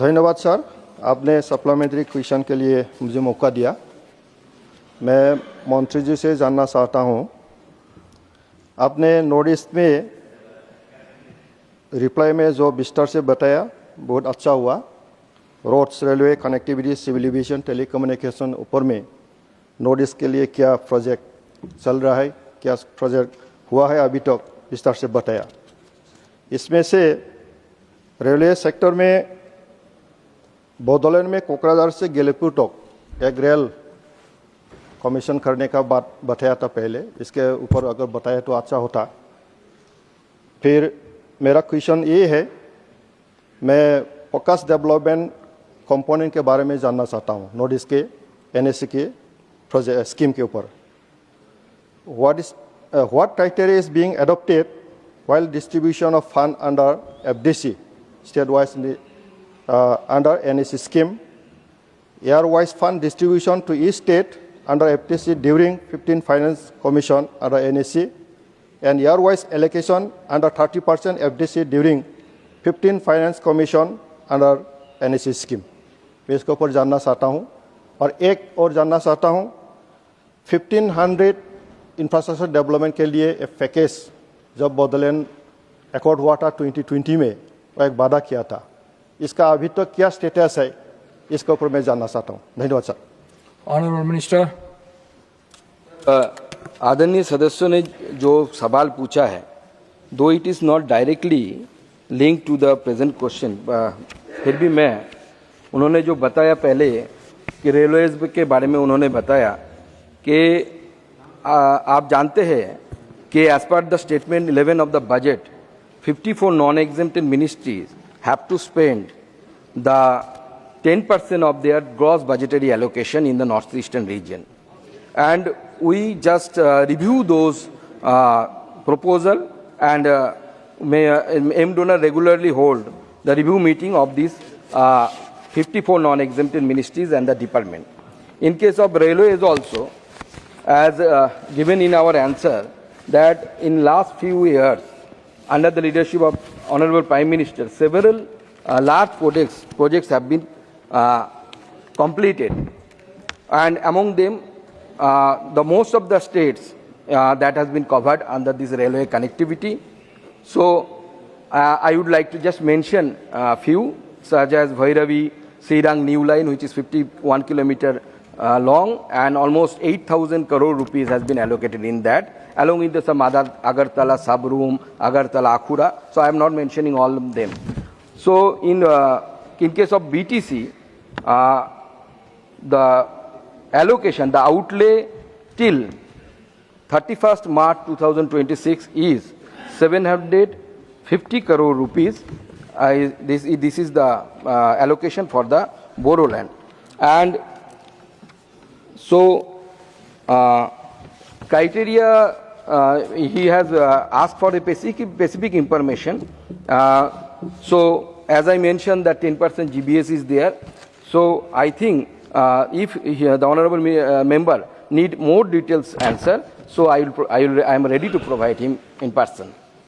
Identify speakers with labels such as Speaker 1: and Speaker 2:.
Speaker 1: धन्यवाद सर, आपने supplementary question के लिए मुझे मौका दिया। मैं मंत्री जी से जानना चाहता हूं, आपने नोटिस में रिप्लाई में जो विस्तार से बताया बहुत अच्छा हुआ। Roads, railway, connectivity, civil aviation, telecommunication ऊपर में नोटिस के लिए क्या प्रोजेक्ट चल रहा है, क्या प्रोजेक्ट हुआ है अभी तक विस्तार से बताया। इसमें से रेलवे सेक्टर में बोडोलैंड में कोकराझार से गेलेपुर तक एक रेल कमीशन करने का बात बताया था पहले, इसके ऊपर अगर बताया तो अच्छा होता। फिर मेरा क्वेश्चन ये है, मैं फोकस डेवलपमेंट कंपोनेंट के बारे में जानना चाहता हूँ नोटिस के एनएसी के प्रोजेक्ट स्कीम के ऊपर। What criteria is being adopted while distribution of fund under FDC state-wise under NEC scheme, year-wise fund distribution to each state under FDC during 15 Finance Commission under NEC, and year-wise allocation under 30% FDC during 15 Finance Commission under NEC scheme। मैं इसके ऊपर जानना चाहता हूँ। और एक और जानना चाहता हूँ, 1500 इंफ्रास्ट्रक्चर डेवलपमेंट के लिए एक पैकेज जब बोडोलैंड अकॉर्ड हुआ था 2020 में, वो एक वादा किया था, इसका अभी तक क्या स्टेटस है, इसके ऊपर मैं जानना चाहता हूँ। धन्यवाद सर।
Speaker 2: Honourable minister.
Speaker 3: आदरणीय सदस्यों ने जो सवाल पूछा है, though it is not directly link to the present question, फिर भी मैं उन्होंने जो बताया पहले कि रेलवेज के बारे में उन्होंने बताया कि आप जानते हैं कि as per the statement 11 of the budget 54 non exempted ministries have to spend the 10% of their gross budgetary allocation in the northeastern region, and we just review those proposal, and MDONA regularly hold the review meeting of these 54 non-exempted ministries and the department. In case of railways also, as given in our answer, that in last few years under the leadership of Honorable Prime Minister, several large projects have been completed, and among them the most of the states that has been covered under this railway connectivity. So I would like to just mention a few, such as Bhairavi Srirang new line, which is 51 kilometer long, and almost 8,000 crore rupees has been allocated in that, along with some other Agartala Sabroom, Agartala Akhura. So I am not mentioning all of them. So in case of BTC, the allocation, the outlay till 31st March 2026 is 750 crore rupees. This is the allocation for the Bodoland. And so criteria, he has asked for a specific information. So as I mentioned, that 10% GBS is there. So I think if the honorable member need more details answer, so I am ready to provide him in person.